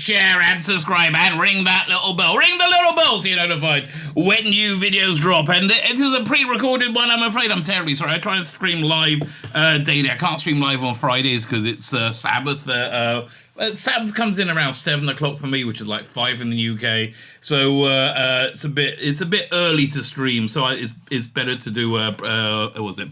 share, and subscribe, and ring that little bell. Ring the little bell so you're notified when new videos drop. And it is a pre-recorded one, I'm afraid. I'm terribly sorry. I try to stream live daily. I can't stream live on Fridays because it's Sabbath. Sabbath comes in around 7 o'clock for me, which is like 5 in the UK. So it's a bit early to stream. So it's better to do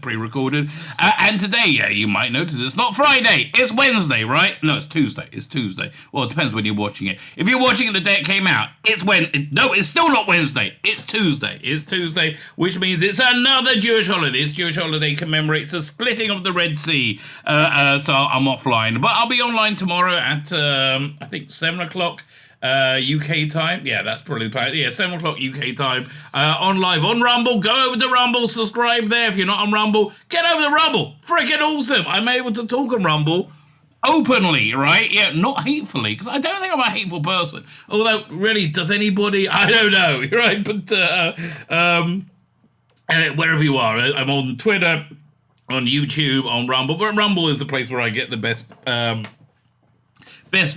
pre-recorded. And today, you might notice it's not Friday. It's Wednesday, right? No, it's Tuesday. It's Tuesday. Well, it depends when you're watching it. If you're watching it the day it came out, it's No, it's still not Wednesday. It's Tuesday. It's Tuesday, which means it's another Jewish holiday. This Jewish holiday commemorates the splitting of the Red Sea. So I'm offline, but I'll be online tomorrow at I think 7 o'clock UK time. Yeah, that's probably the plan. Yeah, 7 o'clock UK time on live on Rumble. Go over to Rumble, subscribe there. If you're not on Rumble, get over to Rumble. Freaking awesome. I'm able to talk on Rumble openly, right? Yeah, not hatefully, because I don't think I'm a hateful person. Although, really, does anybody? I don't know, right? But wherever you are, I'm on Twitter, on YouTube, on Rumble. But Rumble is the place where I get the best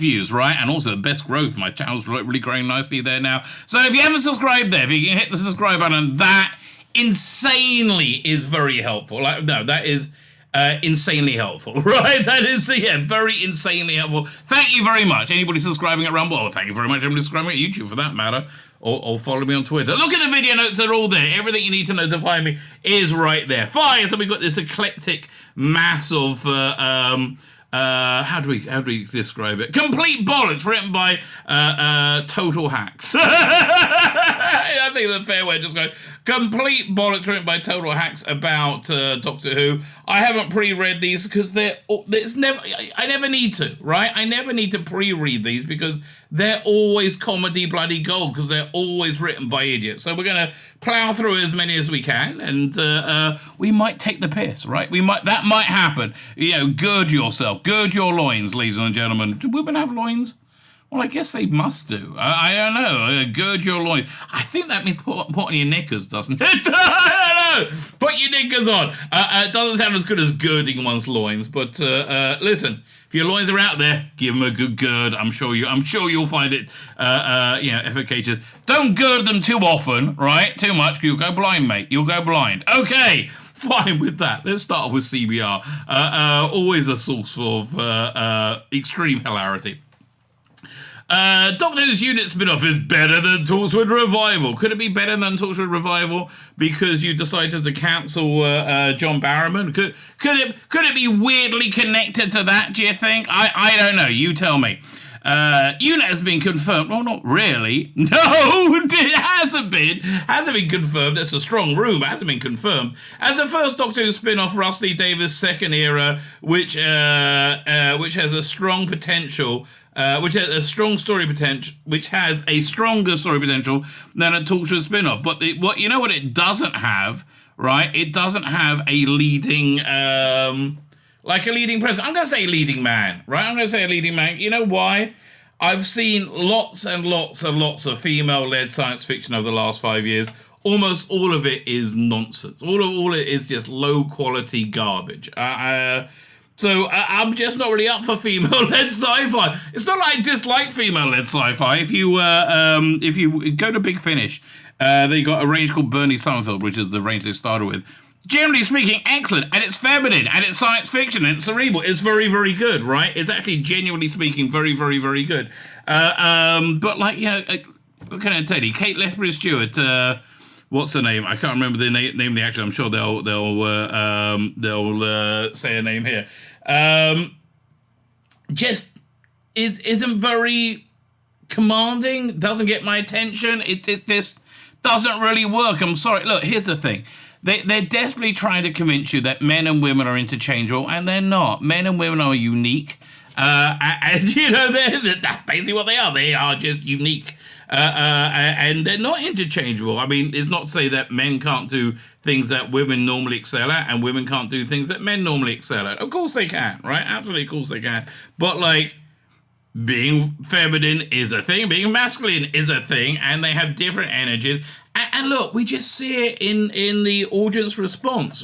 views, right? And also the best growth. My channel's really growing nicely there now. So if you haven't subscribed there, if you can hit the subscribe button, that insanely is very helpful. That is insanely helpful, right? That is, very insanely helpful. Thank you very much. Anybody subscribing at Rumble, thank you very much. Anybody subscribing at YouTube, for that matter, or follow me on Twitter. Look at the video notes, they're all there. Everything you need to know to find me is right there. Fine, so we've got this eclectic mass of how do we describe it? Complete bollocks, written by total hacks. I think the fair way to describe complete bollocks written by total hacks about Doctor Who. I haven't pre-read these because I never need to, right? I never need to pre-read these because they're always comedy bloody gold because they're always written by idiots. So we're going to plow through as many as we can, and we might take the piss, right? That might happen. Gird yourself, gird your loins, ladies and gentlemen. Do women have loins? Well, I guess they must do. I don't know. Gird your loins. I think that means put on your knickers, doesn't it? I don't know. Put your knickers on. It doesn't sound as good as girding one's loins, but listen. If your loins are out there, give them a good gird. I'm sure you'll find it, efficacious. Don't gird them too often, right? Too much, you'll go blind, mate. You'll go blind. Okay. Fine with that. Let's start off with CBR. Always a source of extreme hilarity. Doctor Who's unit spin-off is better than Torchwood Revival. Could it be better than Torchwood Revival because you decided to cancel John Barrowman? Could it be weirdly connected to that, do you think? I don't know. You tell me. Unit has been confirmed. Well, not really. No, it hasn't been. Hasn't been confirmed. That's a strong rumour. Hasn't been confirmed. As the first Doctor Who spin-off, Rusty Davis' second era, which has a strong potential. Which has a strong story potential, which has a stronger story potential than a Torchwood spin-off. But what it doesn't have, right? It doesn't have a leading, like a leading president. I'm going to say leading man, right? I'm going to say a leading man. You know why? I've seen lots and lots and lots of female-led science fiction over the last 5 years. Almost all of it is nonsense. All it is just low-quality garbage. So I'm just not really up for female-led sci-fi. It's not like I dislike female-led sci-fi. If you go to Big Finish, they got a range called Bernie Summerfield, which is the range they started with. Generally speaking, excellent, and it's feminine, and it's science fiction, and it's cerebral. It's very, very good, right? It's actually, genuinely speaking, very, very, very good. But what can I tell you? Kate Lethbridge-Stewart. What's her name? I can't remember the name of the actor. I'm sure they'll say her name here. Just isn't very commanding. Doesn't get my attention. It just doesn't really work. I'm sorry. Look, here's the thing. They're desperately trying to convince you that men and women are interchangeable, and they're not. Men and women are unique, and that's basically what they are. They are just unique. And they're not interchangeable. I mean, it's not to say that men can't do things that women normally excel at, and women can't do things that men normally excel at. Of course they can, right? Absolutely, of course they can. But being feminine is a thing, being masculine is a thing, and they have different energies. And look, we just see it in the audience response.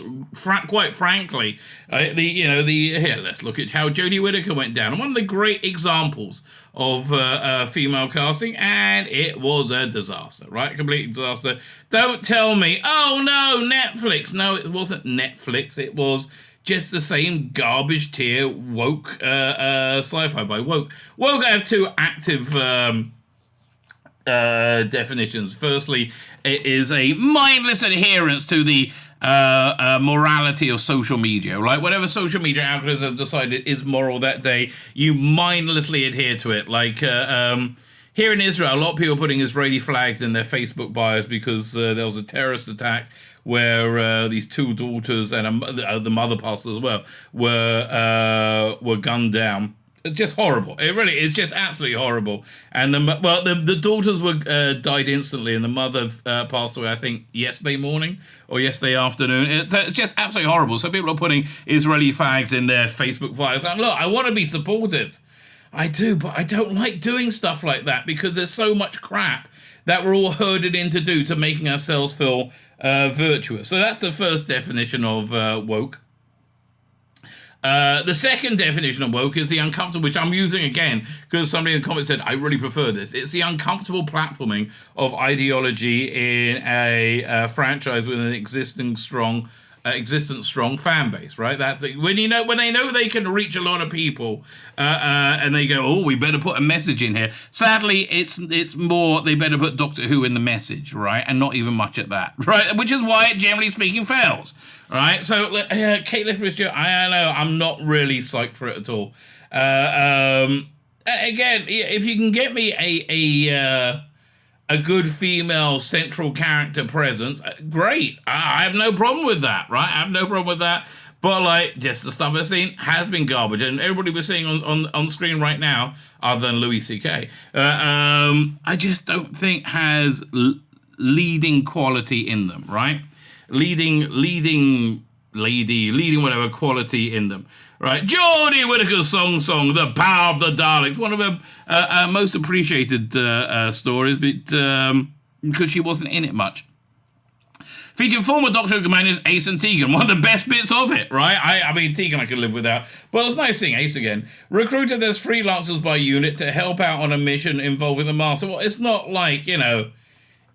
Quite frankly, here, let's look at how Jodie Whittaker went down. One of the great examples of female casting, and it was a disaster, right? Complete disaster. Don't tell me, oh no, Netflix. No, it wasn't Netflix. It was just the same garbage tier woke sci-fi by woke. Woke have two active definitions. Firstly, it is a mindless adherence to the morality of social media, right? Whatever social media algorithms have decided is moral that day, you mindlessly adhere to it. Like here in Israel, a lot of people are putting Israeli flags in their Facebook bios because there was a terrorist attack where these two daughters and the mother pastor as well were gunned down. It's just horrible. It really is just absolutely horrible. And the daughters were died instantly, and the mother passed away, I think, yesterday morning or yesterday afternoon. It's just absolutely horrible. So people are putting Israeli flags in their Facebook bios. And look, I want to be supportive. I do, but I don't like doing stuff like that because there's so much crap that we're all herded in to do to making ourselves feel virtuous. So that's the first definition of woke. The second definition of woke is the uncomfortable, which I'm using again because somebody in the comments said, I really prefer this. It's the uncomfortable platforming of ideology in a franchise with an existent strong fan base, right? That's when they know they can reach a lot of people, and they go, oh, we better put a message in here. Sadly, it's more they better put Doctor Who in the message, right? And not even much at that, right? Which is why it generally speaking fails. Right, so Kate Lithbridge, I know I'm not really psyched for it at all. Again, if you can get me a good female central character presence, great. I have no problem with that. Right, I have no problem with that. But like, just the stuff I've seen has been garbage, and everybody we're seeing on screen right now, other than Louis C.K., I just don't think has leading quality in them. Right. Leading whatever quality in them, right? Jodie Whittaker's song, The Power of the Daleks, one of her most appreciated stories, but because she wasn't in it much. Featuring former Doctor Who companions Ace and Tegan, one of the best bits of it, right? I mean, Tegan I could live without. Well, it's nice seeing Ace again. Recruited as freelancers by unit to help out on a mission involving the Master. Well, it's not like,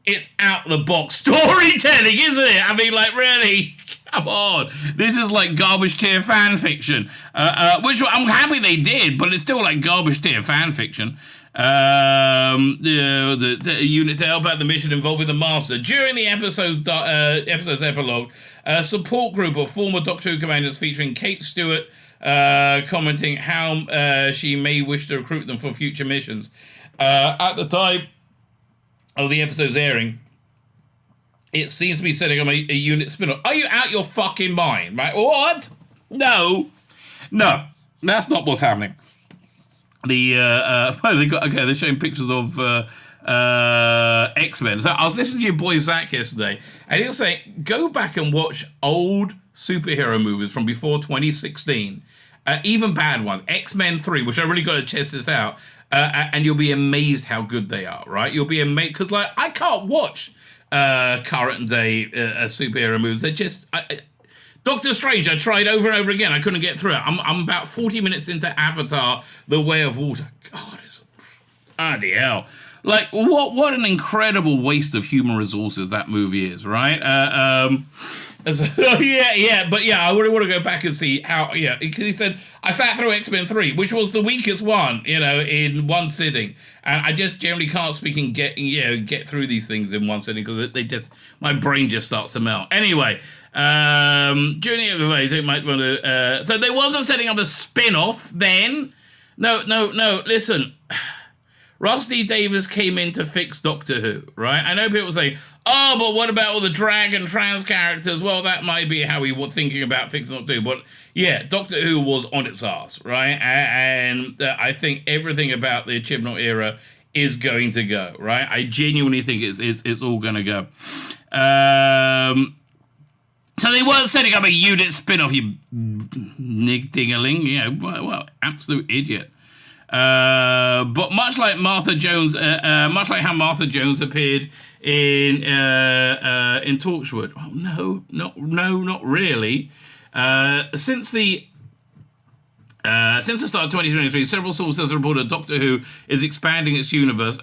it's out-the-box storytelling, isn't it? I mean, like, really? Come on. This is like garbage tier fan fiction, which I'm happy they did, but it's still like garbage tier fan fiction. The unit to help out the mission involving the Master. During the episode's epilogue, a support group of former Doctor Who commanders featuring Kate Stewart commenting how she may wish to recruit them for future missions. At the time of the episode's airing, it seems to be setting up a unit spin-off. Are you out your fucking mind? Right? What? No, that's not what's happening. They're showing pictures of X-Men. So I was listening to your boy Zach yesterday, and he was saying, go back and watch old superhero movies from before 2016, even bad ones. X-Men 3, which I really got to test this out. And you'll be amazed how good they are, right? You'll be amazed, because, like, I can't watch current day superhero movies. They're just... Doctor Strange, I tried over and over again. I couldn't get through it. I'm about 40 minutes into Avatar, The Way of Water. God, it's... bloody hell. Like, what an incredible waste of human resources that movie is, right? So, I really want to go back and see how, because he said, I sat through X-Men 3, which was the weakest one, in one sitting. And I just generally can't speak and get through these things in one sitting because my brain just starts to melt. Anyway, during the episode, you might want to, so they wasn't setting up a spin-off then. No, listen. Rusty Davis came in to fix Doctor Who, right? I know people say, oh, but what about all the drag and trans characters? Well, that might be how he was thinking about fixing Doctor Who. But yeah, Doctor Who was on its ass, right? And I think everything about the Chibnall era is going to go, right? I genuinely think it's all going to go. So they weren't setting up a unit spin-off, you nig-dingaling, well, absolute idiot. But much like Martha Jones, much like how Martha Jones appeared in Torchwood. Oh, no, not really. Since the start of 2023, several sources have reported Doctor Who is expanding its universe.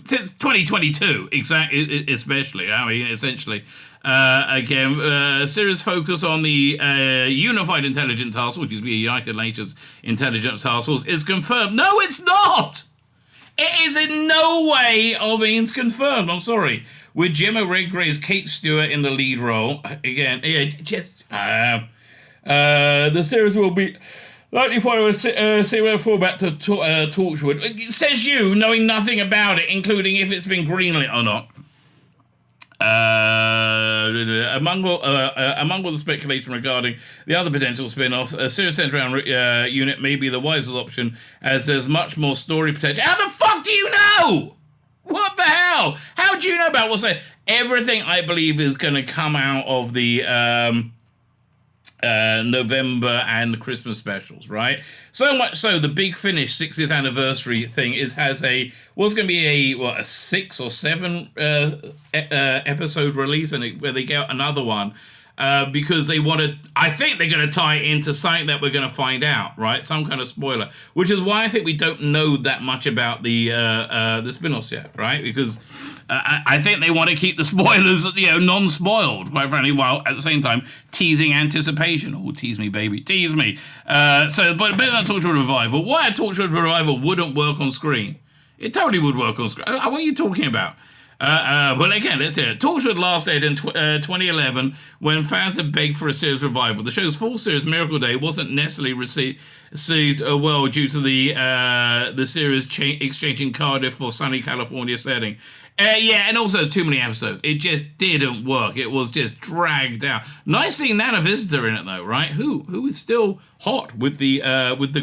Since 2022, especially. I mean, essentially. Series focus on the Unified Intelligence Task Force, which is the United Nations Intelligence Task Force, is confirmed. No, it's not! It is in no way or means confirmed. I'm sorry. With Gemma Redgrave's Kate Stewart in the lead role. Again, the series will be likely following a serial format to Torchwood. It says you, knowing nothing about it, including if it's been greenlit or not. Among all the speculation regarding the other potential spin-offs, a series centered around Unit may be the wisest option, as there's much more story potential. How the fuck do you know? What the hell? How do you know about what's that? Everything I believe is going to come out of the November and the Christmas specials, right? So much so, the Big Finish 60th anniversary thing has going to be a 6 or 7 episode release, and where they get another one because they want to. I think they're going to tie it into something that we're going to find out, right? Some kind of spoiler, which is why I think we don't know that much about the spin-offs yet, right? Because I think they want to keep the spoilers, non-spoiled, quite frankly, while at the same time teasing anticipation. Oh, tease me, baby, tease me. But better than Torchwood Revival. Why a Torchwood Revival wouldn't work on screen? It totally would work on screen. What are you talking about? Well, again, let's hear it. Torchwood last aired in 2011 when fans had begged for a series revival. The show's full series, Miracle Day, wasn't necessarily received well due to the series exchanging Cardiff for sunny California setting. And also too many episodes. It just didn't work. It was just dragged out. Nice seeing Nana Visitor in it though, right? Who is still hot with the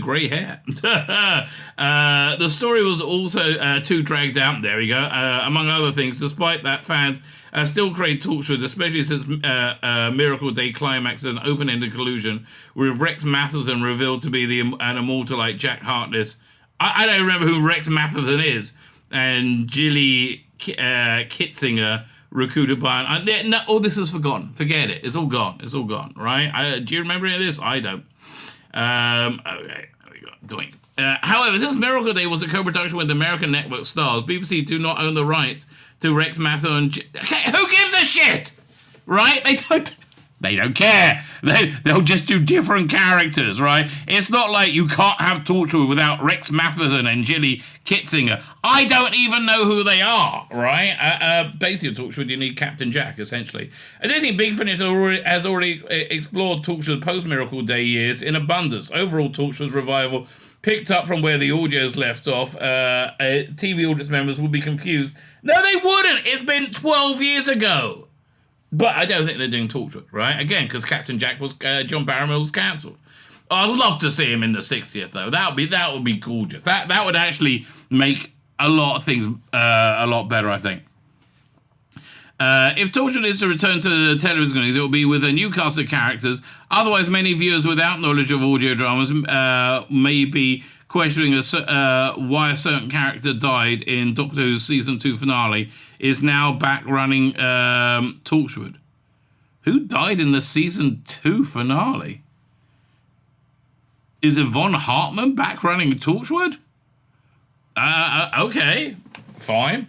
grey hair. The story was also too dragged out. There we go. Among other things, despite that, fans still crave Torchwood, especially since Miracle Day climax is an open-ended collusion with Rex Matheson revealed to be an immortal like Jack Harkness. I don't remember who Rex Matheson is, and Gilly Kitzinger recruited by all this is forgotten. Forget it. It's all gone. It's all gone. Right? Do you remember any of this? I don't. Okay. There we go. Doink. However, since Miracle Day was a co-production with American network stars, BBC do not own the rights to Rex Matheson. Okay, who gives a shit? Right? They don't care. They'll just do different characters, right? It's not like you can't have Torchwood without Rex Matheson and Gilly Kitzinger. I don't even know who they are, right? Basically, Torchwood, you need Captain Jack, essentially. I don't think Big Finish has already explored Torchwood post-Miracle Day years in abundance. Overall, Torchwood's revival picked up from where the audio's left off. TV audience members would be confused. No, they wouldn't. It's been 12 years ago. But I don't think they're doing Torchwood, right? Again, because Captain Jack was John Barrymore was cancelled. I'd love to see him in the 60th though. That would be gorgeous. That would actually make a lot of things a lot better, I think. If Torchwood is to return to the television, it will be with a new cast of characters. Otherwise, many viewers without knowledge of audio dramas may be questioning why a certain character died in Doctor Who's season 2 finale is now back running Torchwood. Who died in the season 2 finale? Is Yvonne Hartman back running Torchwood? Okay, fine.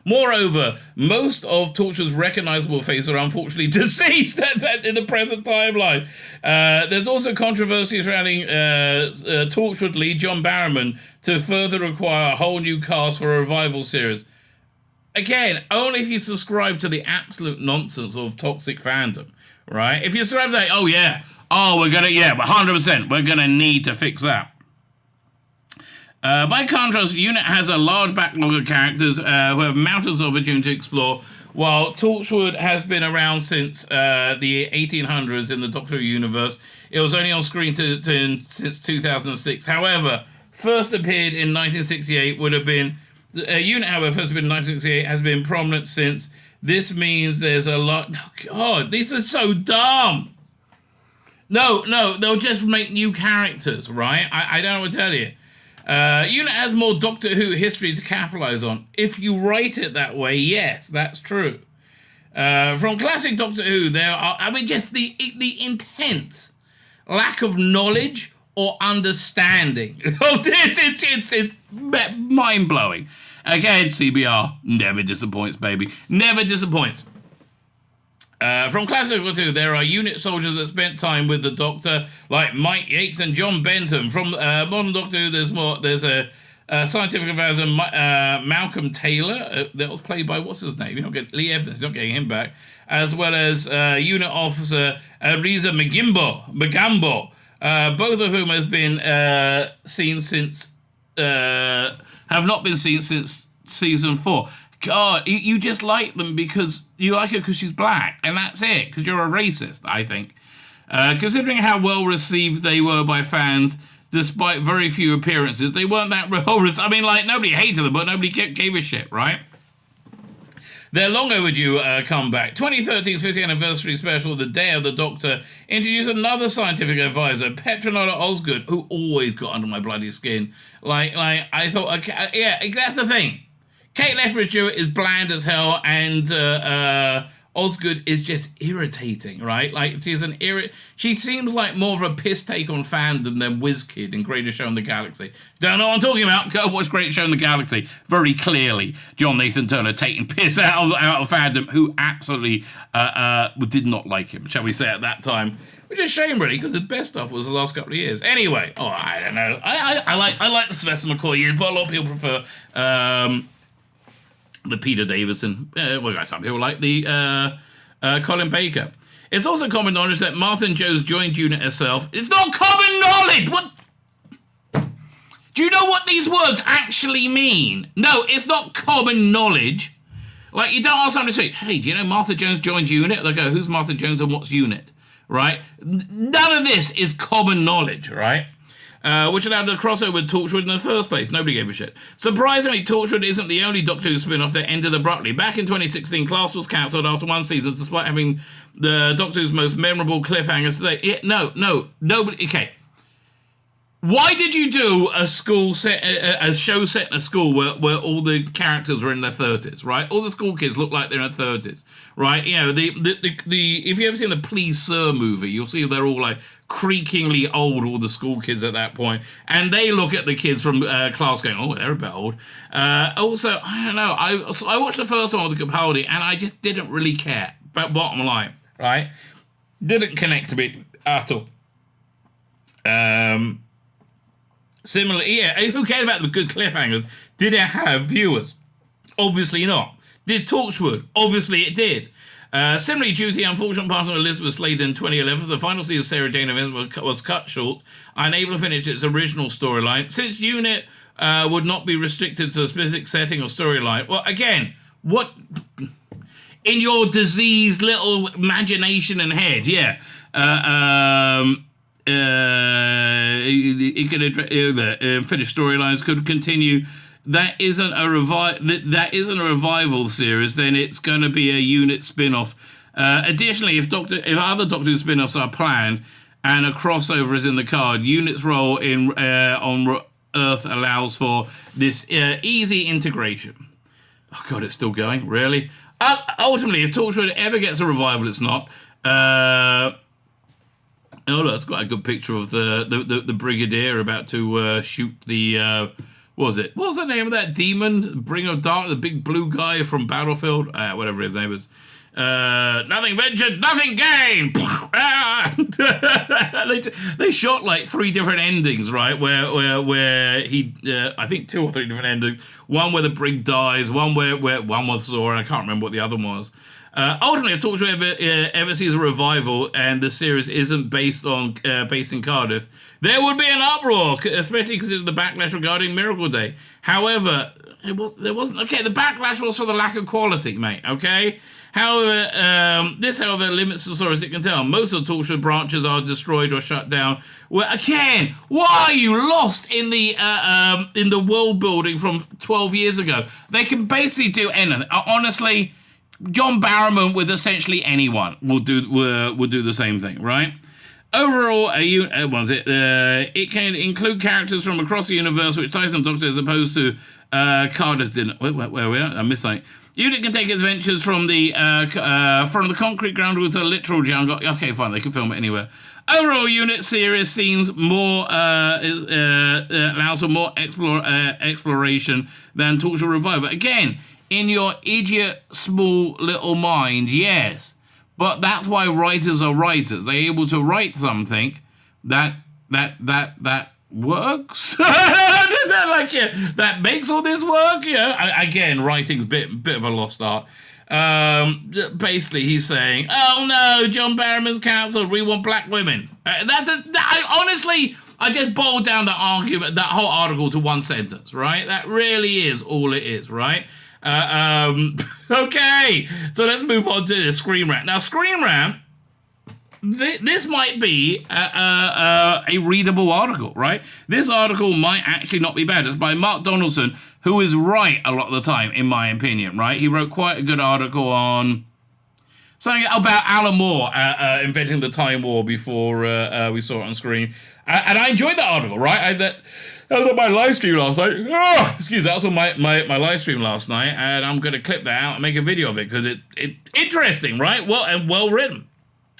Moreover, most of Torchwood's recognizable faces are unfortunately deceased in the present timeline. There's also controversy surrounding Torchwood lead John Barrowman to further require a whole new cast for a revival series. Again, only if you subscribe to the absolute nonsense of toxic fandom, right? If you subscribe to that, but 100%, we're gonna need to fix that. By contrast, Unit has a large backlog of characters who have mountains of opportunity to explore, while Torchwood has been around since the 1800s in the Doctor Who universe. It was only on screen since 2006. However, first appeared in 1968 would have been... Unit, however, first appeared in 1968, has been prominent since. This means there's a lot... Oh, God, this is so dumb! No, they'll just make new characters, right? I don't know what to tell you. Unit has more Doctor Who history to capitalize on. If you write it that way, yes, that's true. From classic Doctor Who, there are, just the intense lack of knowledge or understanding of this. It's mind-blowing. Again, CBR never disappoints, baby. Never disappoints. From classic Doctor Who, there are unit soldiers that spent time with the Doctor, like Mike Yates and John Bentham. From modern Doctor Who, there's a scientific advisor, Malcolm Taylor, that was played by, what's his name? Lee Evans, not getting him back. As well as unit officer Reza Magambo, both of whom have not been seen since season 4. God, you just like them because you like her because she's black, and that's it, because you're a racist, I think. Considering how well received they were by fans, despite very few appearances, they weren't that well received. I mean, like, nobody hated them, but nobody gave a shit, right? Their long overdue comeback. 2013's 50th anniversary special, The Day of the Doctor, introduced another scientific advisor, Petronella Osgood, who always got under my bloody skin. Like I thought, okay, yeah, that's the thing. Kate Lethbridge-Stewart is bland as hell, and Osgood is just irritating, right? Like, she seems like more of a piss take on fandom than WizKid in Greatest Show in the Galaxy. Don't know what I'm talking about? Go watch Greatest Show in the Galaxy. Very clearly, John Nathan Turner taking piss out of fandom, who absolutely did not like him, shall we say, at that time. Which is a shame, really, because the best stuff was the last couple of years. Anyway, I don't know. I like the Sylvester McCoy years, but a lot of people prefer the Peter Davison. Some people like the Colin Baker. It's also common knowledge that Martha Jones joined unit herself. It's not common knowledge! What? Do you know what these words actually mean? No, it's not common knowledge. Like, you don't ask somebody to say, hey, do you know Martha Jones joined unit? They go, who's Martha Jones and what's unit? Right? None of this is common knowledge, right? Which allowed the crossover with Torchwood in the first place. Nobody gave a shit. Surprisingly, Torchwood isn't the only Doctor Who spin-off that ended abruptly. Back in 2016, Class was cancelled after one season, despite having the Doctor Who's most memorable cliffhangers today. Yeah, nobody. Okay. Why did you do a show set in a school where all the characters were in their 30s, right? All the school kids look like they're in their 30s, right? You know, the if you ever seen the Please Sir movie, you'll see they're all like creakingly old, all the school kids at that point, and they look at the kids from class going, oh, they're a bit old. Also, I don't know, I watched the first one with Capaldi, and I just didn't really care. But bottom line, right? Didn't connect to me at all. Similarly, yeah, who cared about the good cliffhangers? Did it have viewers? Obviously not. Did Torchwood? Obviously it did. Similarly, due to the unfortunate passing of Elizabeth Sladen in 2011, the final season of Sarah Jane Evans was cut short, unable to finish its original storyline. Since Unit would not be restricted to a specific setting or storyline, well, again, what in your diseased little imagination and head, yeah. It could finished storylines could continue. That isn't a revival series. Then it's going to be a unit spin-off. Additionally, if other Doctor Who spin-offs are planned and a crossover is in the card, Unit's role on Earth allows for this easy integration. Oh God, it's still going. Really? Ultimately, if Torchwood ever gets a revival, it's not. Oh, look, that's quite a good picture of the Brigadier about to shoot the, what was it? What was the name of that demon? Bringer of Dark, the big blue guy from Battlefield? Whatever his name is. Nothing ventured, nothing gained! They shot like 3 different endings, right? Where he, I think 2 or 3 different endings. One where the Brig dies, one where one was Zora, and I can't remember what the other one was. Ultimately, if Torchwood ever sees a revival and the series isn't based in Cardiff, there would be an uproar, especially because of the backlash regarding Miracle Day. However, there wasn't. Okay, the backlash was for the lack of quality, mate. Okay. However, this limits the story as it can tell. Most of the Torchwood branches are destroyed or shut down. Well, again, why are you lost in the world building from 12 years ago? They can basically do anything. Honestly. John Barrowman with essentially anyone will do the same thing, right? Overall, it can include characters from across the universe, which Tyson Doctor as opposed to Carter's didn't. Wait, where are we at? I missed something. Unit can take adventures from the concrete ground to the literal jungle. Okay, fine, they can film it anywhere. Overall, Unit series seems more allows for more exploration than Torture Revival. Again, in your idiot small little mind, yes, but that's why writers are writers. They're able to write something that works. That makes all this work. Again, writing's bit of a lost art. Basically, he's saying, "Oh no, John Barrowman's cancelled. We want black women." Honestly, I just boiled down that argument, that whole article, to one sentence. Right? That really is all it is. Right? Okay. So let's move on to the Screen Rant. Now, Screen Rant. This might be a readable article, right? This article might actually not be bad. It's by Mark Donaldson, who is right a lot of the time, in my opinion, right? He wrote quite a good article on something about Alan Moore inventing the Time War before we saw it on screen. And I enjoyed that article, right? That was on my live stream last night. That was on my live stream last night, and I'm going to clip that out and make a video of it because it's interesting, right? Well written.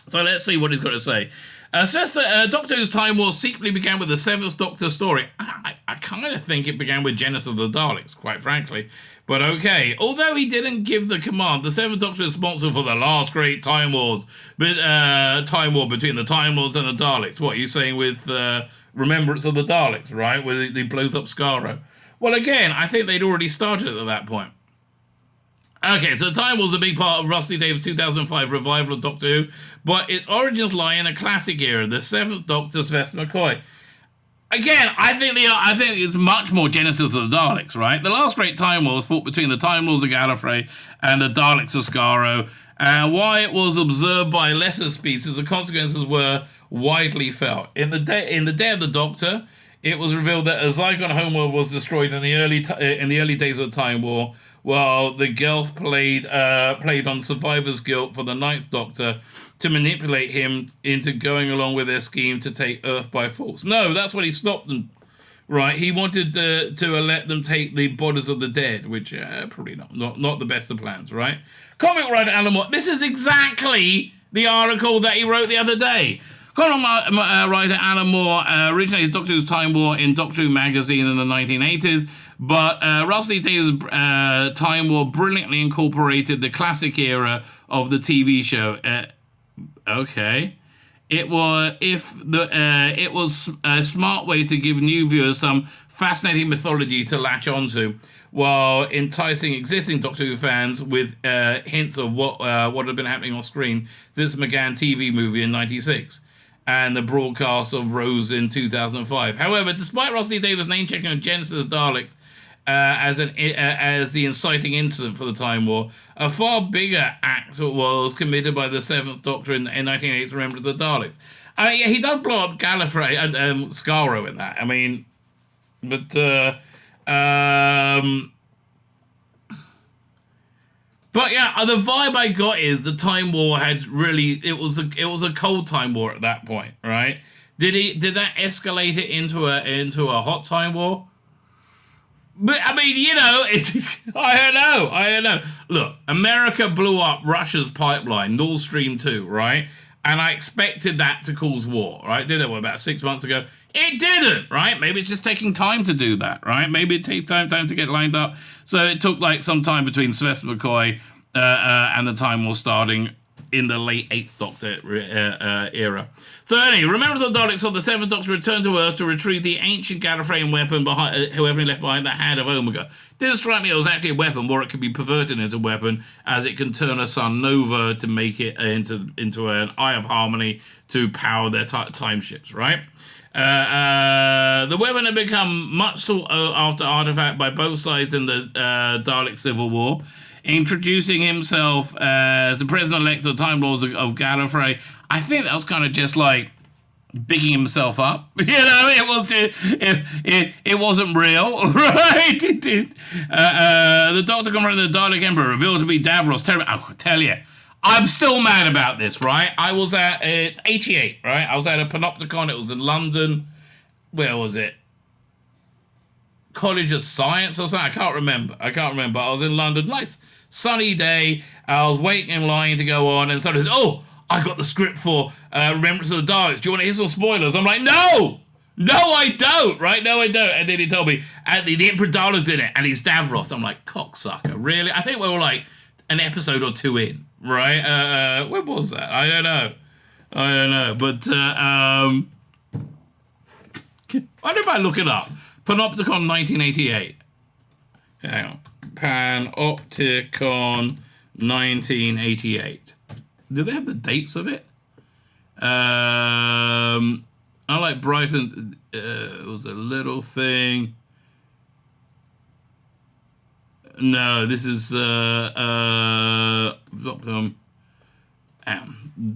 So let's see what he's got to say. Doctor Who's Time War secretly began with the Seventh Doctor story. I kind of think it began with Genesis of the Daleks, quite frankly. But okay, although he didn't give the command, the Seventh Doctor is responsible for the last great Time Wars, Time War between the Time Lords and the Daleks. What are you saying with Remembrance of the Daleks, right? Where he blows up Skaro. Well, again, I think they'd already started at that point. Okay, so Time War's a big part of Rusty Davies' 2005 revival of Doctor Who, but its origins lie in a classic era, the Seventh Doctor, Sylvester McCoy. Again, I think it's much more Genesis of the Daleks, right? The last great Time War was fought between the Time Lords of Gallifrey and the Daleks of Skaro, and why it was observed by lesser species, the consequences were widely felt. In the day of the Doctor, it was revealed that a Zygon homeworld was destroyed in the early days of the Time War, while the Gelth played on survivor's guilt for the Ninth Doctor to manipulate him into going along with their scheme to take Earth by force. No, that's what he stopped them. Right, he wanted to let them take the bodies of the dead, which probably not the best of plans, right? Comic writer Alan Moore. This is exactly the article that he wrote the other day. Comic writer Alan Moore originated Doctor Who's Time War in Doctor Who magazine in the 1980s. But Rusty Davies' Time War brilliantly incorporated the classic era of the TV show. Okay, it was a smart way to give new viewers some fascinating mythology to latch onto, while enticing existing Doctor Who fans with hints of what had been happening on screen since McGann TV movie in '96. And the broadcast of Rose in 2005. However, despite Rusty Davies' name-checking on Genesis Daleks as the inciting incident for the Time War, a far bigger act was committed by the Seventh Doctor in 1988's Remembrance of the Daleks. Yeah, he does blow up Gallifrey and Skaro in that. I mean, but yeah, the vibe I got is the Time War had really it was a cold Time War at that point, right? Did that escalate it into a hot Time War? But I mean, I don't know. Look, America blew up Russia's pipeline, Nord Stream 2, right? And I expected that to cause war, right? Did it about 6 months ago? It didn't, right? Maybe it's just taking time to do that, right? Maybe it takes time to get lined up. So it took like some time between Sylvester McCoy and the Time War starting in the late 8th Doctor era. So anyway, remember the Daleks of the 7th Doctor returned to Earth to retrieve the ancient Gallifreyan weapon whoever left behind the Hand of Omega. Didn't strike me it was actually a weapon, or it could be perverted into a weapon, as it can turn a sun nova to make it into an Eye of Harmony to power their time ships, right? The weapon had become much sought after artifact by both sides in the Dalek Civil War. Introducing himself as the president-elect of the Time Lords of Gallifrey. I think that was kind of just like bigging himself up. It wasn't real, right? The Doctor confronted the Dalek Emperor, revealed to be Davros. I tell you, I'm still mad about this, right? I was at 88, right? I was at a Panopticon. It was in London. Where was it? College of Science or something? I can't remember. I was in London. Nice sunny day. I was waiting in line to go on, and somebody said, "Oh, I got the script for Remembrance of the Daleks. Do you want to hear some spoilers?" I'm like, "No! No, I don't!" Right? No, I don't. And then he told me, the Emperor Dalek's in it, and he's Davros. I'm like, cocksucker, really? I think we were like an episode or two in, right? When was that? I don't know. But, I wonder if I look it up. Panopticon 1988. Hang on. Panopticon 1988. Do they have the dates of it? I like Brighton. It was a little thing. No, this is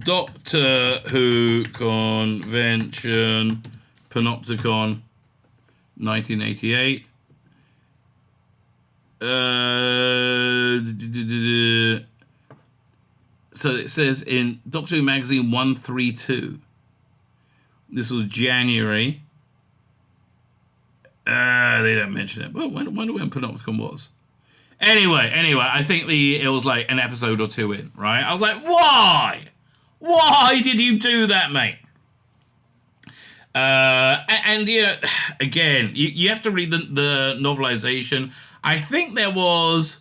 Doctor Who Convention Panopticon 1988. So it says in Doctor Who magazine 132. This was January. They don't mention it. But I wonder when Panopticon was. Anyway, I think it was like an episode or two in, right? I was like, why? Why did you do that, mate? And you know, again, you have to read the novelization. I think it was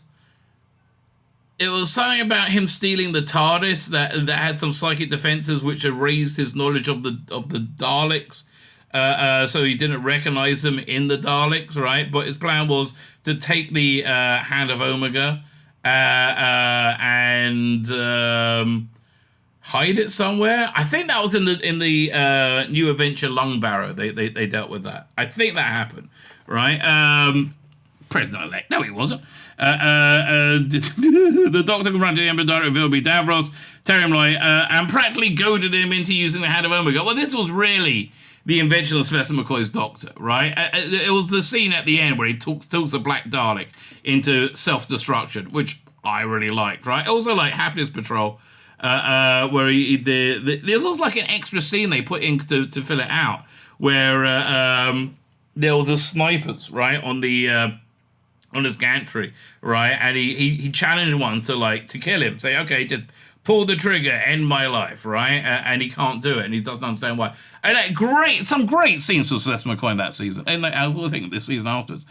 something about him stealing the TARDIS that had some psychic defenses which erased his knowledge of the Daleks. So he didn't recognize them in the Daleks, right? But his plan was to take the Hand of Omega and hide it somewhere. I think that was in the New Adventure Lung Barrow. They dealt with that. I think that happened, right? President-elect. No, he wasn't. The Doctor confronted the Emperor Director Vilby Davros, Terry Loy, and practically goaded him into using the Hand of Omega. Well, this was really the invention of Sylvester McCoy's Doctor, right? It was the scene at the end where he talks a Black Dalek into self-destruction, which I really liked, right? Also, like Happiness Patrol, where there's also like an extra scene they put in to fill it out, where there was the snipers, right, on his gantry, right, and he challenged one to kill him, say, okay, just pull the trigger, end my life, right, and he can't do it, and he doesn't understand why. And some great scenes for Sylvester McCoy in that season, and I think this season afterwards.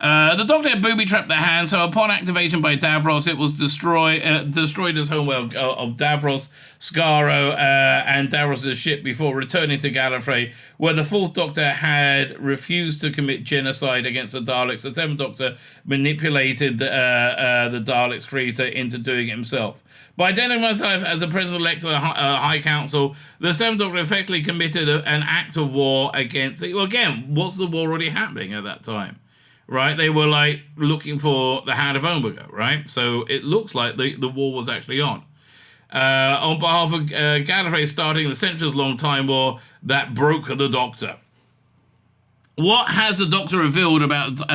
The Doctor had booby-trapped the Hand, so upon activation by Davros, it was destroyed his homeworld of Davros, Skaro, and Davros' ship before returning to Gallifrey, where the Fourth Doctor had refused to commit genocide against the Daleks. The Seventh Doctor manipulated the Daleks' creator into doing it himself. By identifying himself as the President-elect of the High Council, the Seventh Doctor effectively committed an act of war against... Well, again, was the war already happening at that time? Right, they were looking for the Hand of Omega, right? So it looks like the war was actually on. On behalf of Gallifrey, starting the centuries-long time war that broke the Doctor. What has the Doctor revealed about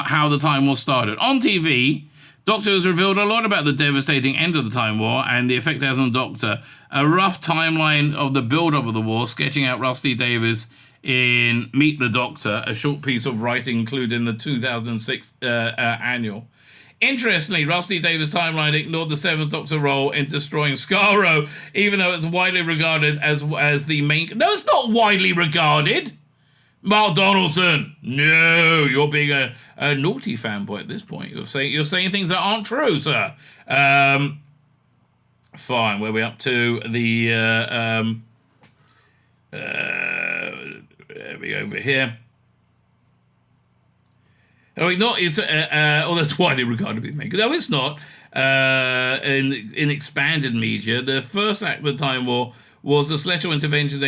how the Time War started? On TV, Doctor has revealed a lot about the devastating end of the Time War and the effect it has on the Doctor. A rough timeline of the build-up of the war, sketching out Rusty Davies in Meet the Doctor, a short piece of writing included in the 2006 annual. Interestingly, Rusty Davies' timeline ignored the Seventh Doctor role in destroying Skaro, even though it's widely regarded as the main... No, it's not widely regarded! Mark Donaldson! No, you're being a naughty fanboy at this point. You're saying things that aren't true, sir. Fine, where are we up to? There we go, over here. Oh, it's that's widely regarded to be made. No, it's not. In expanded media, the first act of the Time War was a celestial intervention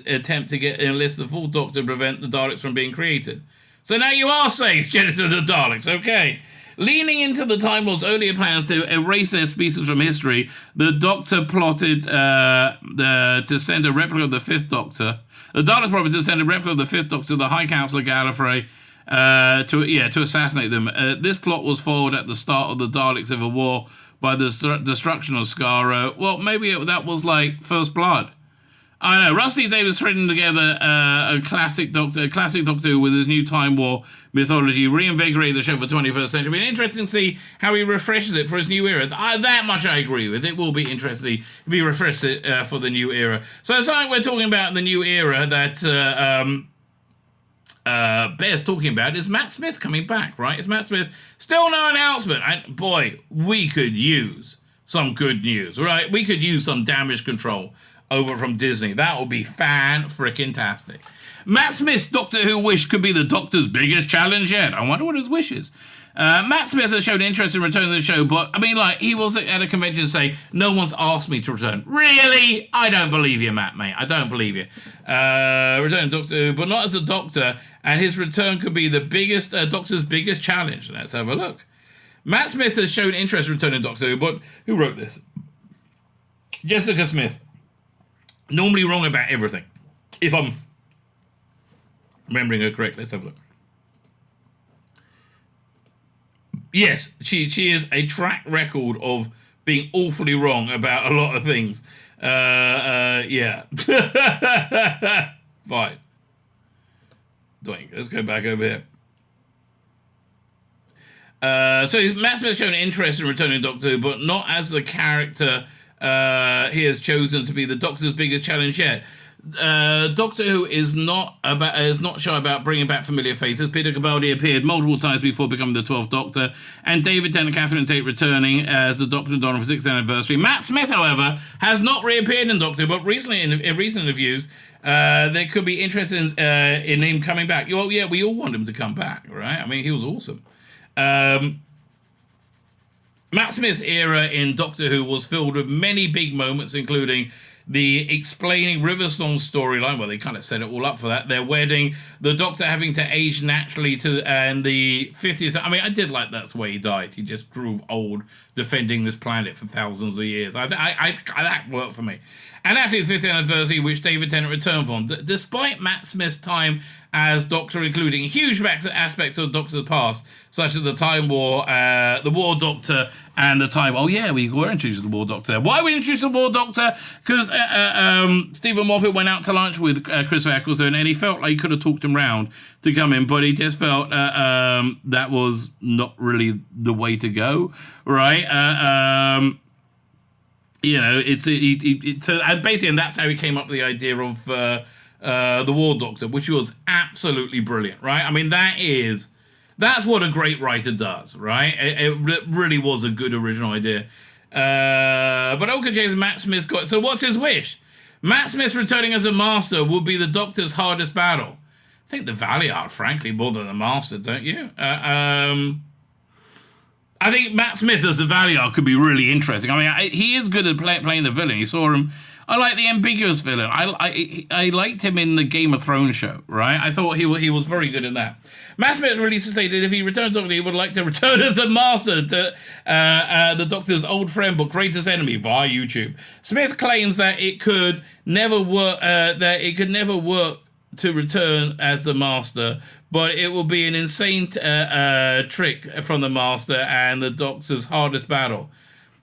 attempt to enlist the Fourth Doctor to prevent the Daleks from being created. So now you are saying genitor the Daleks, okay? Leaning into the Time War's earlier plans to erase their species from history, the Doctor plotted to send a replica of the Fifth Doctor. The Daleks probably to send a replica of the Fifth Doctor to the High Council of Gallifrey to assassinate them. This plot was foiled at the start of the Dalek Civil War, by the destruction of Skaro. Well, maybe that was like First Blood. I know. Rusty Davis threading together a classic Doctor Who with his new Time War mythology, reinvigorated the show for the 21st century. It'll be interesting to see how he refreshes it for his new era. That much I agree with. It will be interesting if he refreshes it for the new era. So something we're talking about in the new era that Bear's talking about is Matt Smith coming back, right? It's Matt Smith. Still no announcement. And boy, we could use some good news, right? We could use some damage control over from Disney. That would be fan-frickin-tastic. Matt Smith's Doctor Who wish could be the Doctor's biggest challenge yet. I wonder what his wish is. Matt Smith has shown interest in returning to the show, but, I mean, like, he was at a convention saying, no one's asked me to return. Really? I don't believe you, Matt, mate. I don't believe you. Returning Doctor Who, but not as a Doctor, and his return could be the biggest, Doctor's biggest challenge. Let's have a look. Matt Smith has shown interest in returning Doctor Who, but who wrote this? Jessica Smith. Normally wrong about everything. If I'm remembering her correctly. Let's have a look. Yes, she is a track record of being awfully wrong about a lot of things. Yeah. Fine. Let's go back over here. So Matt Smith shown interest in returning Doctor Who, but not as the character he has chosen to be the Doctor's biggest challenge yet. Doctor Who is not shy about bringing back familiar faces. Peter Capaldi appeared multiple times before becoming the 12th Doctor, and David Tennant and Catherine Tate returning as the Doctor and Donna for 6th anniversary. Matt Smith, however, has not reappeared in Doctor Who, but recently in recent interviews, there could be interest in him coming back. Well, yeah, we all want him to come back, right? I mean, he was awesome. Matt Smith's era in Doctor Who was filled with many big moments, including the explaining Riversong storyline, well, they kind of set it all up for that, their wedding, the Doctor having to age naturally and the 50th. I mean, I did like that's the way he died. He just grew old, defending this planet for thousands of years. That worked for me. And actually the 50th anniversary, which David Tennant returned from. Despite Matt Smith's time as Doctor, including huge aspects of the Doctor's past, such as the Time War, the War Doctor, and the Time... Oh, yeah, we were introduced to the War Doctor. Why we introduced the War Doctor? Because Stephen Moffat went out to lunch with Christopher Eccleston, and he felt like he could have talked him round to come in, but he just felt that was not really the way to go, right? You know, and basically, and that's how he came up with the idea of the War Doctor, which was absolutely brilliant, right? I mean, that's what a great writer does, right? It really was a good original idea. But OK James, Matt Smith got... So what's his wish? Matt Smith returning as a Master would be the Doctor's hardest battle. I think the Valiant, frankly, more than the Master, don't you? I think Matt Smith as the Valiant could be really interesting. I mean, he is good at playing the villain. You saw him. I like the ambiguous villain. I liked him in the Game of Thrones show, right? I thought he was very good in that. Matt Smith released a statement if he returned to Doctor, he would like to return as a Master to the Doctor's old friend but greatest enemy via YouTube. Smith claims that it could never work. To return as the Master, but it will be an insane trick from the Master and the Doctor's hardest battle.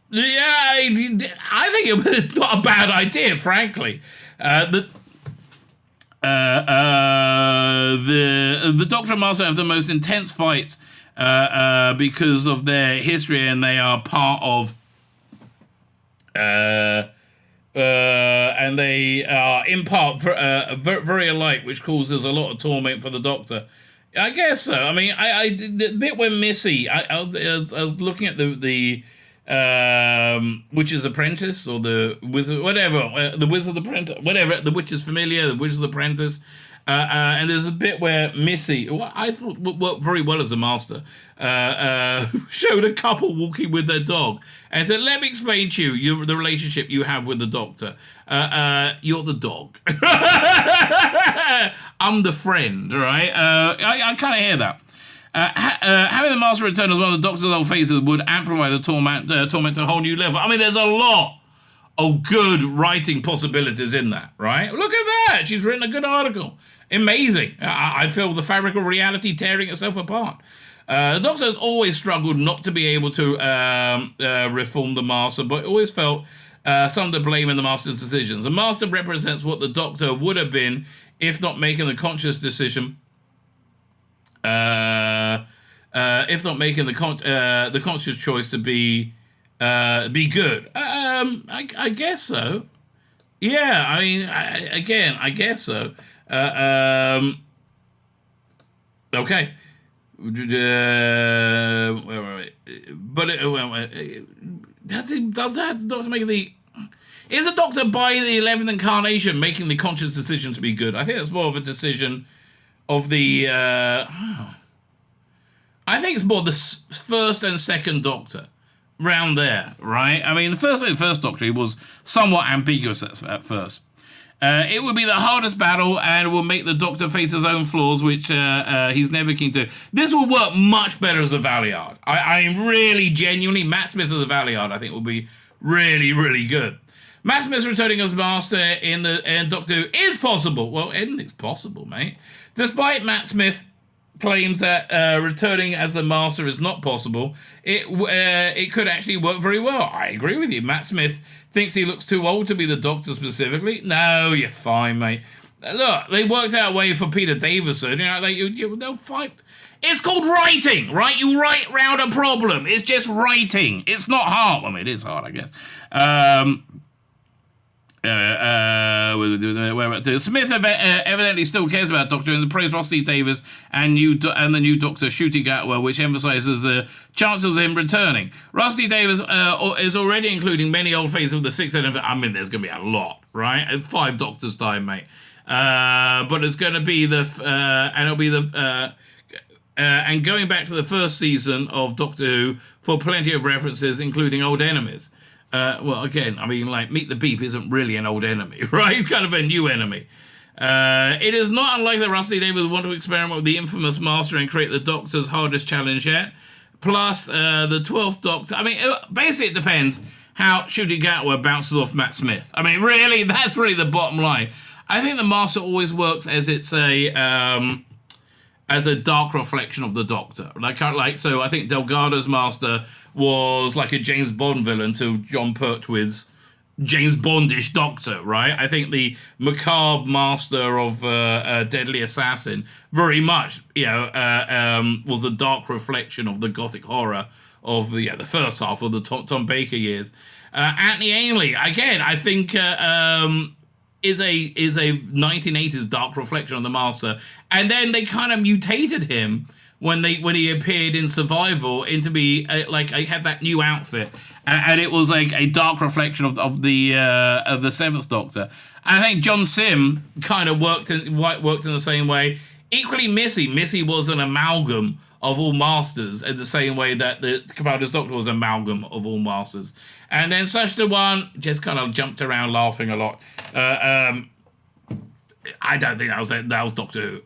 Yeah, I think it's not a bad idea, frankly. The Doctor and Master have the most intense fights because of their history, and they are part of... and they are in part very alike, which causes a lot of torment for the Doctor. I guess so. I mean, the bit where Missy, I was looking at the Witch's Apprentice or the Wizard, whatever, the Wizard's Apprentice, whatever, the Witch's Familiar, the Wizard's Apprentice. And there's a bit where Missy, who I thought worked very well as a Master, showed a couple walking with their dog and said, let me explain to you the relationship you have with the Doctor. You're the dog. I'm the friend, right? I kind of hear that. Having the Master return as one of the Doctor's old faces would amplify the torment to a whole new level. I mean, there's a lot of good writing possibilities in that, right? Look at that. She's written a good article. Amazing. I feel the fabric of reality tearing itself apart. The Doctor has always struggled not to be able to reform the Master, but always felt some of the blame in the Master's decisions. The Master represents what the Doctor would have been if not making the conscious decision. If not making the conscious choice to be good. I guess so. Yeah, I mean, I guess so. Okay. But does that Doctor make the... Is the Doctor by the 11th incarnation making the conscious decision to be good? I think that's more of a decision of the... I think it's more the first and second Doctor. Round there, right? I mean, the first Doctor, he was somewhat ambiguous at first. It would be the hardest battle and will make the Doctor face his own flaws, which he's never keen to. This will work much better as a Valiard. I mean, really, genuinely, Matt Smith as a Valiard, I think, will be really, really good. Matt Smith's returning as Master in Doctor Who is possible. Well, anything's possible, mate. Despite Matt Smith claims that returning as the Master is not possible, it could actually work very well. I agree with you. Matt Smith thinks he looks too old to be the Doctor specifically. No, you're fine, mate. Look, they worked out a way for Peter Davison. They'll fight. It's called writing, right? You write round a problem. It's just writing. It's not hard. I mean, it is hard, I guess. Smith evidently still cares about Doctor and praised Rusty Davies and the new Doctor Shooty Gatwa, which emphasises the chances of him returning. Rusty Davies is already including many old faces of the sixth and I mean, there's going to be a lot, right? 5 Doctors time, mate. But it's going to be and going back to the first season of Doctor Who for plenty of references, including old enemies. Well, again, I mean, like, Meet the Beep isn't really an old enemy, right? Kind of a new enemy. It is not unlikely that Rusty Davies would want to experiment with the infamous Master and create the Doctor's hardest challenge yet. Plus, the 12th Doctor... I mean, basically it depends how Shooty Gatwa bounces off Matt Smith. I mean, really, that's really the bottom line. I think the Master always works as it's as a dark reflection of the Doctor. So I think Delgado's Master was like a James Bond villain to John Pertwee's James Bondish Doctor, right? I think the macabre Master of Deadly Assassin very much, was a dark reflection of the Gothic horror of the first half of the Tom Baker years. Anthony Ainley, again, I think is a 1980s dark reflection of the Master, and then they kind of mutated him when he appeared in Survival into be he had that new outfit, and it was like a dark reflection of the Seventh Doctor. I think John Sim kind of worked in the same way. Equally, Missy was an amalgam of all Masters in the same way that the Capaldi's Doctor was an amalgam of all Masters. And then Sashta One just kind of jumped around laughing a lot. I don't think that was Doctor Who.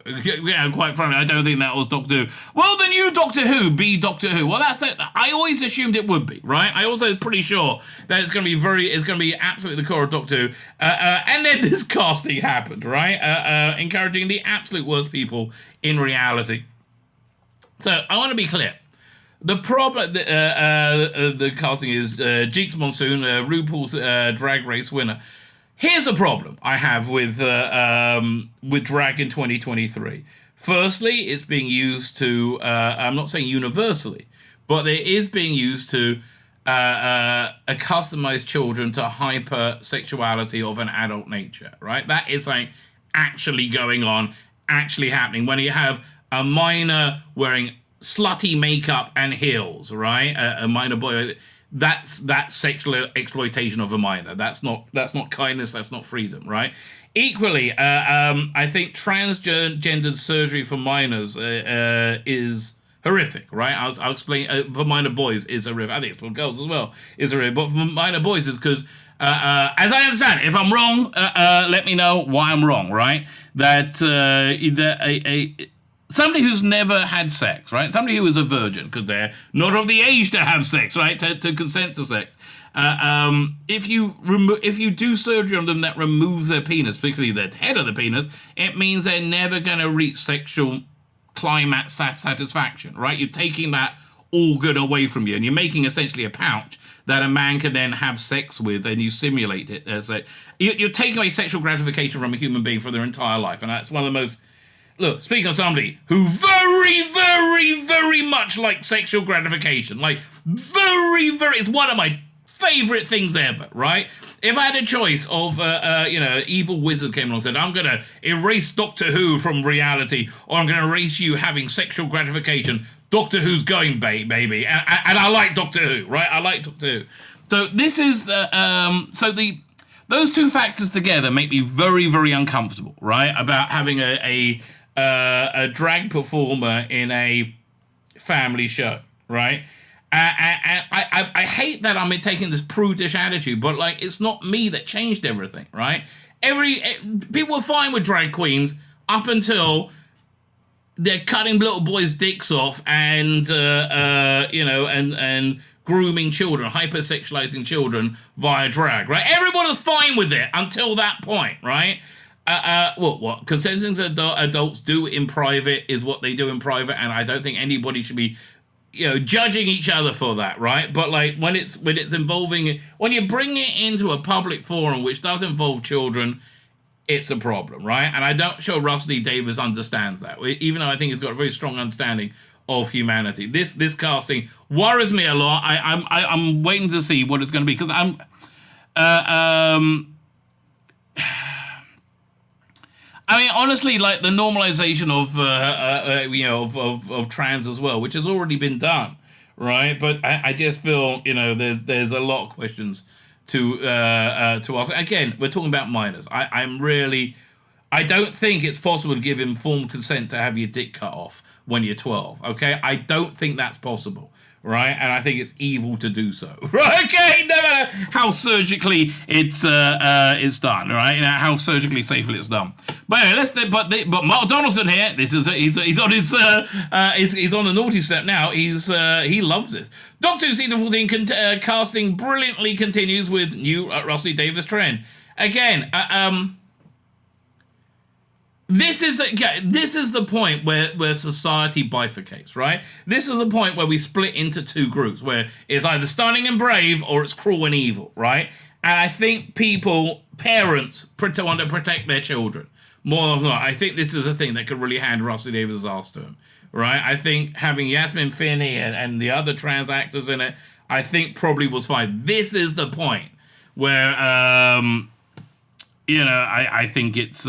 Quite frankly, I don't think that was Doctor Who. Will the new Doctor Who be Doctor Who? Well, that's it. I always assumed it would be, right? I also pretty sure that it's going to be absolutely the core of Doctor Who. And then this casting happened, right? Encouraging the absolute worst people in reality. So I want to be clear. The problem, the casting is Jinks Monsoon, RuPaul's Drag Race winner. Here's a problem I have with drag in 2023. Firstly, it's being used to, I'm not saying universally, but it is being used to customize children to hypersexuality of an adult nature, right? That is like actually going on, actually happening. When you have a minor wearing slutty makeup and heels, right? A minor boy... That's sexual exploitation of a minor. That's not kindness. That's not freedom, right? Equally, I think transgendered surgery for minors is horrific, right? I'll explain. For minor boys is horrific. I think for girls as well is horrific. But for minor boys is because, as I understand, if I'm wrong, let me know why I'm wrong, right? That somebody who's never had sex, right? Somebody who is a virgin, because they're not of the age to have sex, right? To consent to sex. If you do surgery on them that removes their penis, particularly the head of the penis, it means they're never going to reach sexual climax satisfaction, right? You're taking that organ away from you, and you're making essentially a pouch that a man can then have sex with, and you simulate it as you're taking away sexual gratification from a human being for their entire life, and that's one of the most. Look, speaking of somebody who very, very, very much likes sexual gratification, like very, very, it's one of my favorite things ever, right? If I had a choice of, evil wizard came along and said, I'm going to erase Doctor Who from reality, or I'm going to erase you having sexual gratification, Doctor Who's going, baby. And I like Doctor Who, right? I like Doctor Who. So this is, those two factors together make me very, very uncomfortable, right? About having a drag performer in a family show, right? I hate that I'm taking this prudish attitude, but like it's not me that changed everything, right? People were fine with drag queens up until they're cutting little boys' dicks off and grooming children, hypersexualizing children via drag, right? Everyone was fine with it until that point, right? What consenting adults do in private is what they do in private, and I don't think anybody should be, judging each other for that, right? But like when it's involving, when you bring it into a public forum which does involve children, it's a problem, right? And I don't sure Rusty Davis understands that, even though I think he's got a very strong understanding of humanity. This casting worries me a lot. I'm waiting to see what it's going to be, because I mean, honestly, like the normalization of trans as well, which has already been done, right? But I just feel, there's a lot of questions to ask. Again, we're talking about minors. I don't think it's possible to give informed consent to have your dick cut off when you're 12. Okay, I don't think that's possible. Right, and I think it's evil to do so. Right, okay, no matter how surgically it's done. Right, how surgically safely it's done. But anyway, but Mark Donaldson here. He's on he's on the naughty step now. He loves this. Doctor Who Season 14 casting brilliantly continues with new Rusty Davis trend again. This is the point where society bifurcates, right? This is the point where we split into two groups, where it's either stunning and brave or it's cruel and evil, right? And I think parents want to protect their children more than not. I think this is a thing that could really hand Rusty Davis' ass to him, right? I think having Yasmin Finney and the other trans actors in it, I think probably was fine. This is the point where, I think it's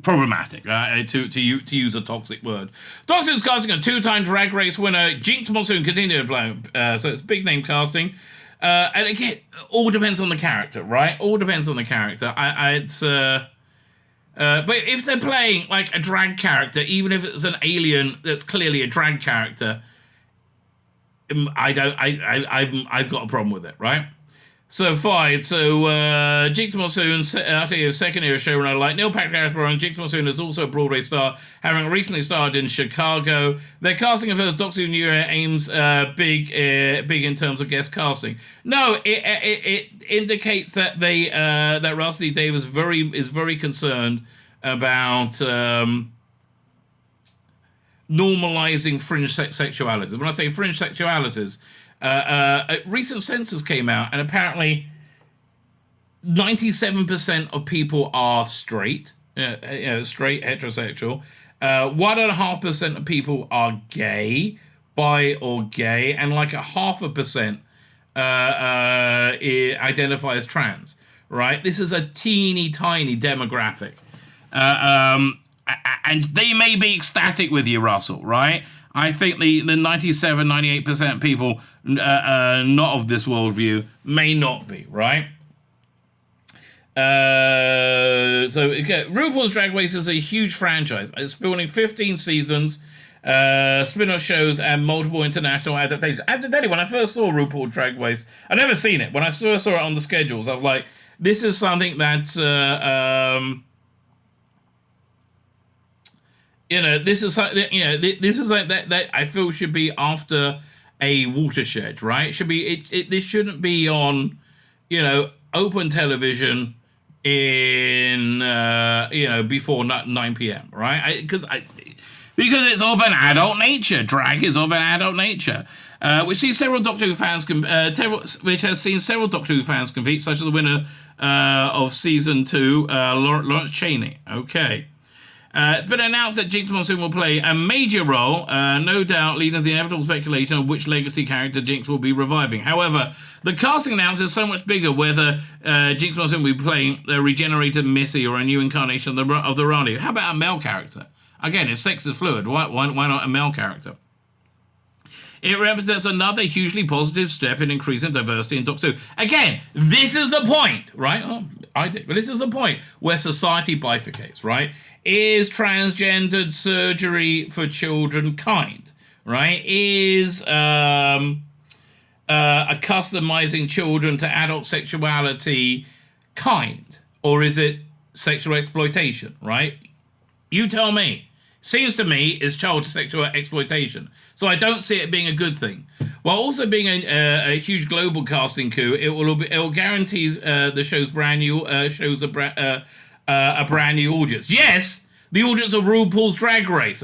problematic, to use a toxic word. Doctor's casting a 2-time Drag Race winner. Jinks Monsoon continued to play, so it's big name casting. And again, all depends on the character, right? All depends on the character. But if they're playing like a drag character, even if it's an alien that's clearly a drag character, I've got a problem with it, right? So fine. So Jinks Monsoon, after his second era showrunner, like Neil Patrick Harris, Jinks Monsoon is also a Broadway star, having recently starred in Chicago. Their casting of first Doctor Who New Era aims big in terms of guest casting. No, it indicates that that Rusty Davis is very concerned about normalizing fringe sexualities. When I say fringe sexualities, a recent census came out, and apparently 97% of people are straight, straight heterosexual. 1.5% of people are gay, bi or gay, and like 0.5% identify as trans. Right? This is a teeny tiny demographic, and they may be ecstatic with you, Russell. Right? I think the 97, 98% people not of this worldview may not be, right? So again, RuPaul's Drag Race is a huge franchise. It's spawning 15 seasons, spin-off shows, and multiple international adaptations. I have to tell you, when I first saw RuPaul's Drag Race, I'd never seen it. When I first saw it on the schedules, I was like, this is something that's... this is like that I feel should be after a watershed, right? It should be this shouldn't be on, open television, in before 9 p.m. right? Because it's of an adult nature. Drag is of an adult nature, which has seen several Doctor Who fans compete, such as the winner of season 2, Lawrence Chaney. Okay. It's been announced that Jinks Monsoon will play a major role, no doubt leading to the inevitable speculation of which legacy character Jinx will be reviving. However, the casting announcement is so much bigger whether Jinx Monsoon will be playing a regenerated Missy or a new incarnation of the Rani. How about a male character? Again, if sex is fluid, why not a male character? It represents another hugely positive step in increasing diversity in Doctor Who. Again, this is the point, right? But this is the point where society bifurcates, right? Is transgendered surgery for children kind, right? Is customizing children to adult sexuality kind? Or is it sexual exploitation, right? You tell me. Seems to me is child sexual exploitation. So I don't see it being a good thing. While also being a huge global casting coup, it will guarantee the show's brand new a brand new audience. Yes, the audience of RuPaul's Drag Race.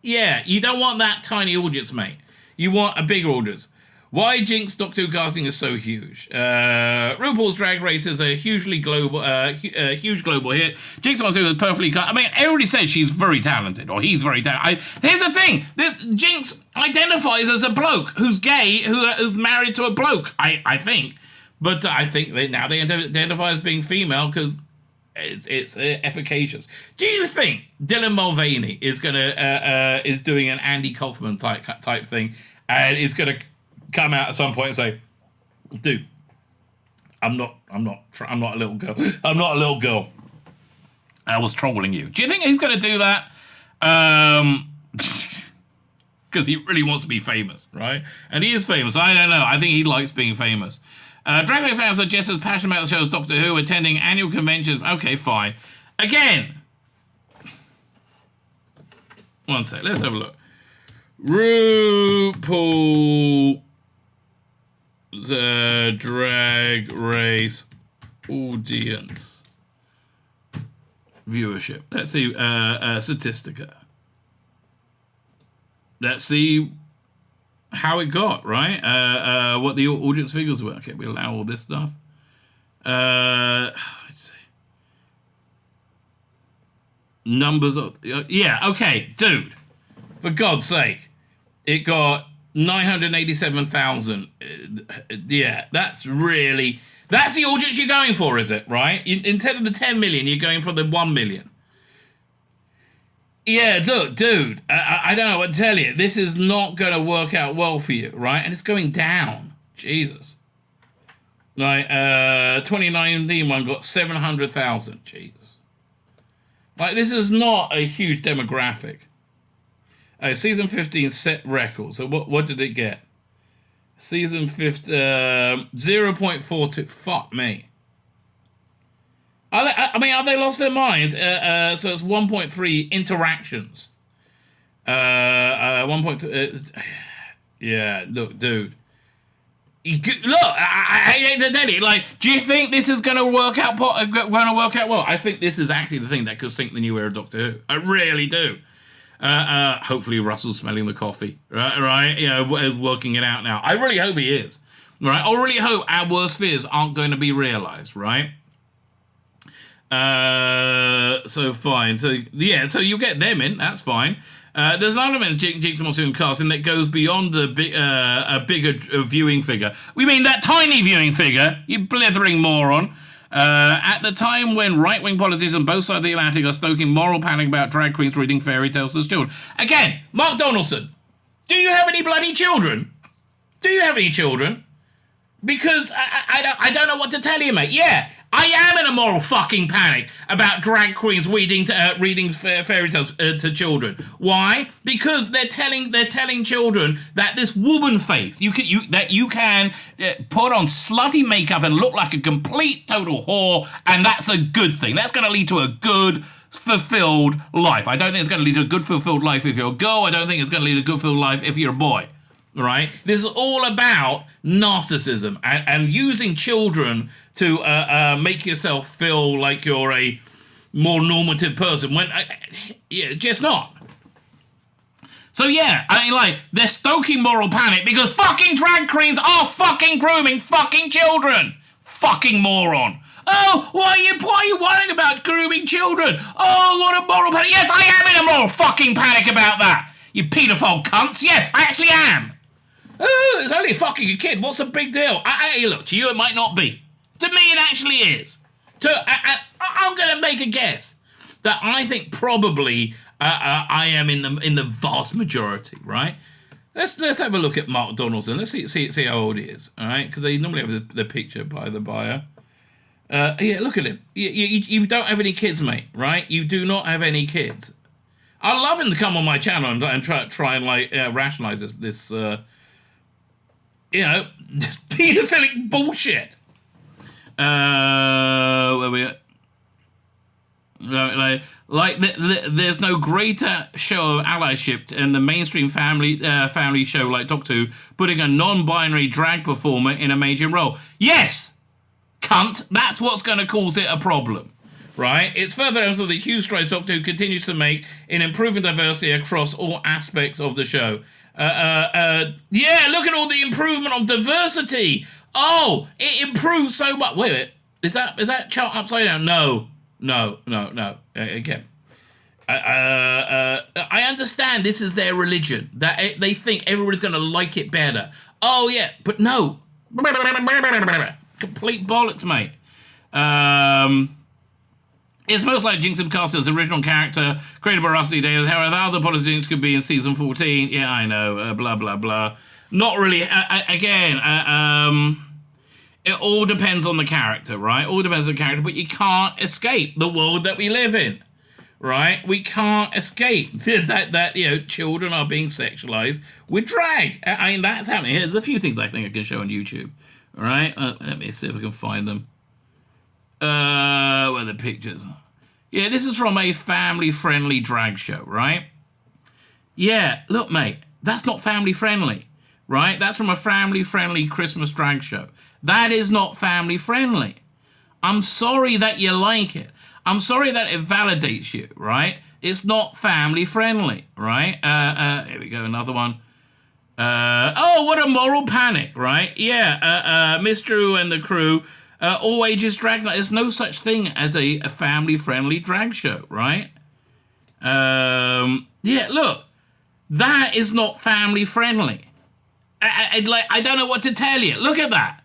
Yeah, you don't want that tiny audience, mate. You want a bigger audience. Why Jinx Doctor Who casting is so huge? RuPaul's Drag Race is a huge global hit. Jinx Monsoon is perfectly cut. I mean, everybody says she's very talented, or he's very talented. Here's the thing: Jinx identifies as a bloke who's gay, who's married to a bloke. I think, but I think they identify as being female because it's efficacious. Do you think Dylan Mulvaney is is doing an Andy Kaufman type thing, and is gonna come out at some point and say, dude, I'm not a little girl. I'm not a little girl. I was trolling you. Do you think he's going to do that? Because he really wants to be famous, right? And he is famous. I don't know. I think he likes being famous. Drag Race fans are just as passionate about the show as Doctor Who, attending annual conventions. Okay, fine. Again. One sec. Let's have a look. RuPaul the Drag Race audience viewership. Let's see, Statistica. Let's see how it got, right? What the audience figures were. Okay, we allow all this stuff. Let's see. Numbers of... yeah, okay, dude. For God's sake. It got 987,000. Yeah, that's the audience you're going for, is it? Right? Instead of the 10 million, you're going for the 1 million. Yeah, look, dude, I don't know what to tell you. This is not going to work out well for you, right? And it's going down. Jesus. Like, 2019 one got 700,000. Jesus. Like, this is not a huge demographic. Season 15 set record. So what did it get? Season 15, 0.42. Fuck me. Are they lost their minds? So it's 1.3 interactions. 1.3. Yeah, look, dude. Look, I hate to tell you. Like, do you think this is going to work out? Well, I think this is actually the thing that could sink the new era of Doctor Who. I really do. Hopefully Russell's smelling the coffee, right? You know, is working it out now. I really hope he is, right? I really hope our worst fears aren't going to be realised, right? So fine. So yeah, so you get them in. That's fine. There's an element of Jinx Monsoon casting that goes beyond the bigger viewing figure. We mean that tiny viewing figure, you blithering moron. At the time when right-wing politicians on both sides of the Atlantic are stoking moral panic about drag queens reading fairy tales to children. Again, Mark Donaldson, do you have any bloody children? Do you have any children? Because I don't know what to tell you, mate. Yeah, I am in a moral fucking panic about drag queens reading fairy tales to children. Why? Because they're telling children that this woman face you can put on slutty makeup and look like a complete total whore, and that's a good thing. That's going to lead to a good fulfilled life. I don't think it's going to lead to a good fulfilled life if you're a girl. I don't think it's going to lead to a good fulfilled life if you're a boy. Right? This is all about narcissism and using children to make yourself feel like you're a more normative person when yeah, just not. So yeah, I mean, like, they're stoking moral panic because fucking drag queens are fucking grooming fucking children. Fucking moron. Oh, why are you worrying about grooming children? Oh, what a moral panic. Yes, I am in a moral fucking panic about that. You paedophile cunts. Yes, I actually am. Oh, it's only fucking a kid. What's the big deal? Hey, look, to you it might not be. To me it actually is. I'm going to make a guess that I think probably I am in the vast majority, right? Let's have a look at Mark Donaldson. Let's see how old he is, all right? Because they normally have the picture by the bio. Yeah, look at him. You don't have any kids, mate, right? You do not have any kids. I'd love him to come on my channel and try and like rationalize this pedophilic bullshit. Where we at? There's no greater show of allyship in the mainstream family show like Doctor Who putting a non-binary drag performer in a major role. Yes, cunt, that's what's going to cause it a problem, right? It's further evidence that the huge strides Doctor Who continues to make in improving diversity across all aspects of the show. Yeah, look at all the improvement of diversity. Oh, it improves so much. Wait a minute, is that chart upside down? No. Again, I understand this is their religion, that they think everybody's going to like it better. Oh yeah, but no, complete bollocks, mate. It's most like Jinks Monsoon's original character, created by Rusty Davis. However, other politicians could be in season 14. Yeah, I know. Blah blah blah. Not really. It all depends on the character, right? All depends on the character, but you can't escape the world that we live in, right? We can't escape that children are being sexualized with drag. I mean, that's happening. There's a few things I think I can show on YouTube, all right? Let me see if I can find them. Where are the pictures? Yeah, this is from a family-friendly drag show, right? Yeah, look, mate, that's not family-friendly, right? That's from a family-friendly Christmas drag show. That is not family-friendly. I'm sorry that you like it. I'm sorry that it validates you, right? It's not family-friendly, right? Here we go, another one. Oh, what a moral panic, right? Yeah, Miss Drew and the crew, all ages drag. There's no such thing as a family-friendly drag show, right? Yeah, look, that is not family-friendly. I don't know what to tell you. Look at that.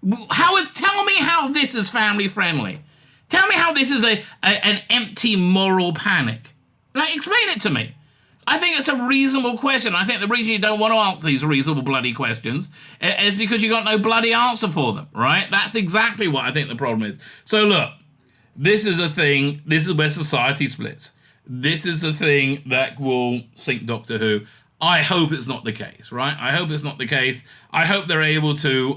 Tell me how this is family friendly. Tell me how this is an empty moral panic. Like, explain it to me. I think it's a reasonable question. I think the reason you don't want to answer these reasonable bloody questions is because you got no bloody answer for them, right? That's exactly what I think the problem is. So look, this is a thing. This is where society splits. This is the thing that will sink Doctor Who. I hope it's not the case, right? I hope it's not the case. I hope they're able to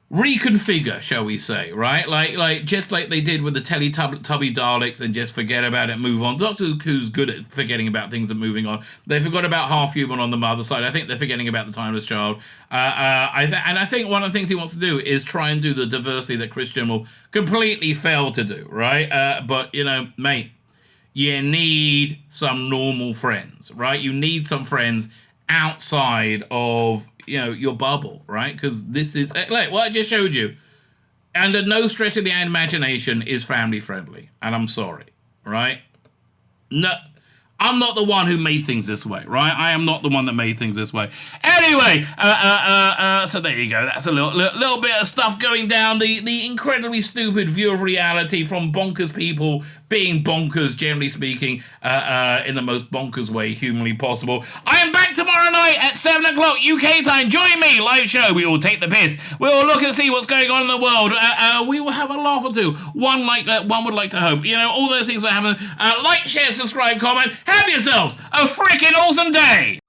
reconfigure, shall we say, right? Like just like they did with the Teletubby Daleks and just forget about it, move on. Doctor Who's good at forgetting about things and moving on. They forgot about Half Human on the mother side. I think they're forgetting about the Timeless Child. I think one of the things he wants to do is try and do the diversity that Christian will completely fail to do, right? But, mate, you need some normal friends, right? You need some friends outside of, your bubble, right? Because this is, like what I just showed you, under no stretch of the imagination is family friendly. And I'm sorry, right? No, I'm not the one who made things this way, right? I am not the one that made things this way. Anyway, so there you go. That's a little bit of stuff going down. The incredibly stupid view of reality from bonkers people being bonkers, generally speaking, in the most bonkers way humanly possible. I am back tomorrow night at 7 o'clock UK time. Join me, live show. We will take the piss. We will look and see what's going on in the world. We will have a laugh or two. One would like to hope. All those things that happen. Like, share, subscribe, comment. Have yourselves a freaking awesome day.